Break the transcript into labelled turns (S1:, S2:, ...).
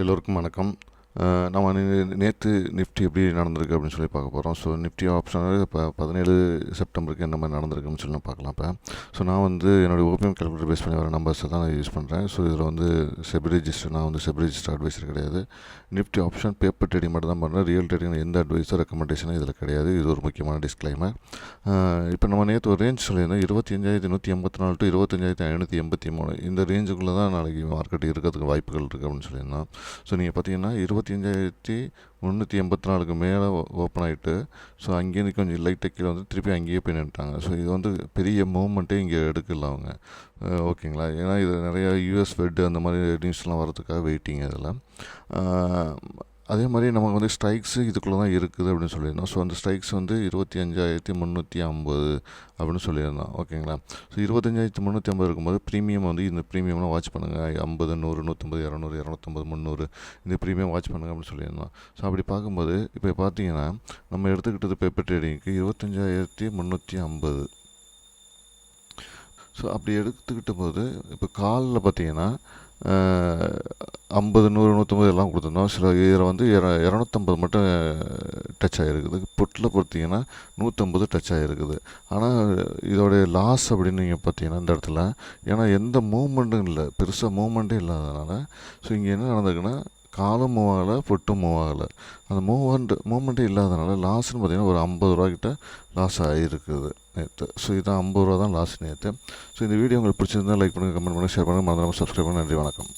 S1: எல்லோருக்கும் வணக்கம். நம்ம நேற்று நிஃப்டி எப்படி நடந்திருக்கு அப்படின்னு சொல்லி பார்க்க போகிறோம். ஸோ நிஃப்டி ஆப்ஷன் இப்போ 17 செப்டம்பருக்கு என்ன மாதிரி நடந்திருக்குன்னு சொல்லி பார்க்கலாம். இப்போ நான் என்னுடைய ஓபிஎம் கால்குலேட்டர் பேஸ் பண்ணி வர நம்பர்ஸை தான் நான் யூஸ் பண்ணுறேன். ஸோ இதில் செபி ரிஜிஸ்டர், நான் செபி ரிஜிஸ்டர் அட்வைசர் கிடையாது. நிஃப்டி ஆப்ஷன் பேப்பர் ட்ரேடிங் மட்டும் தான் பண்ணுறேன். ரியல் ட்ரேடிங் எந்த அட்வைஸோ ரெக்கமெண்டேஷனும் இதில் கிடையாது. இது ஒரு முக்கியமான டிஸ்க்ளைமர். இப்போ நம்ம நேற்று ஒரு ரேஞ்ச் சொல்லியிருந்தோம், 25,184 to 25,583. இந்த ரேஞ்சுக்குள்ளே தான் நாளைக்கு மார்க்கெட் இருக்கிறதுக்கு வாய்ப்புகள் இருக்குது அப்படின்னு சொல்லியிருந்தோம். ஸோ நீங்கள் பார்த்தீங்கன்னா 25,384 மேலே ஓப்பன் ஆகிட்டு, ஸோ அங்கேருந்து கொஞ்சம் லைட்டாக கீழே திருப்பி அங்கேயே போய் நின்றுட்டாங்க. ஸோ இது பெரிய மூவ்மெண்ட்டே இங்கே எடுக்கல அவங்க. ஓகேங்களா? ஏன்னா இது நிறையா யூஎஸ் ஃபெட் அந்த மாதிரி நியூஸ்லாம் வரதுக்காக வெயிட்டிங் இதில். அதே மாதிரி நமக்கு ஸ்ட்ரைக்ஸு இதுக்குள்ளே தான் இருக்குது அப்படின்னு சொல்லியிருந்தோம். ஸோ அந்த ஸ்ட்ரைக்ஸ் 25,350 அப்படின்னு சொல்லியிருந்தோம். ஓகேங்களா? ஸோ 25,350 இருக்கும்போது ப்ரீமியம் இந்த ப்ரீமியம்லாம் வாட்ச் பண்ணுங்கள். 50, 100, 150, 200, 250, 300 இந்த ப்ரீமியம் வாட்ச் பண்ணுங்கள் அப்படின்னு சொல்லியிருந்தோம். ஸோ அப்படி பார்க்கும்போது இப்போ பார்த்தீங்கன்னா நம்ம எடுத்துக்கிட்டது பேப்பர் ட்ரேடிங்க்கு 25,350. ஸோ அப்படி எடுத்துக்கிட்ட போது இப்போ காலில் பார்த்தீங்கன்னா 50, 100, 150 எல்லாம் கொடுத்துருந்தோம். சில இதில் 250 மட்டும் டச் ஆகிருக்குது. புட்டில் பார்த்தீங்கன்னா 150 டச் ஆகிருக்குது. ஆனால் இதோடைய லாஸ் அப்படின்னு நீங்கள் பார்த்தீங்கன்னா இந்த இடத்துல, ஏன்னா எந்த மூவ்மெண்ட்டும் இல்லை, பெருசாக மூவ்மெண்ட்டே இல்லாததுனால, ஸோ இங்கே என்ன நடந்திருக்குன்னா காலும் மூவ் ஆகலை, புட்டும் மூவ் ஆகலை. அந்த மூவ்மெண்ட்டே இல்லாதனால லாஸ்ன்னு பார்த்தீங்கன்னா ஒரு 50 ரூபாய்க்கிட்ட லாஸ் ஆகிருக்குது நேற்று. ஸோ இதுதான் 50 ரூபா தான் லாஸ் நேற்று. ஸோ இந்த வீடியோ உங்களுக்கு பிடிச்சிருந்தால் லைக் பண்ணுங்கள், கமெண்ட் பண்ணுங்கள், ஷேர் பண்ணுங்கள், மறந்துடாமல் சப்ஸ்கிரைப் பண்ணுங்கள். நன்றி, வணக்கம்.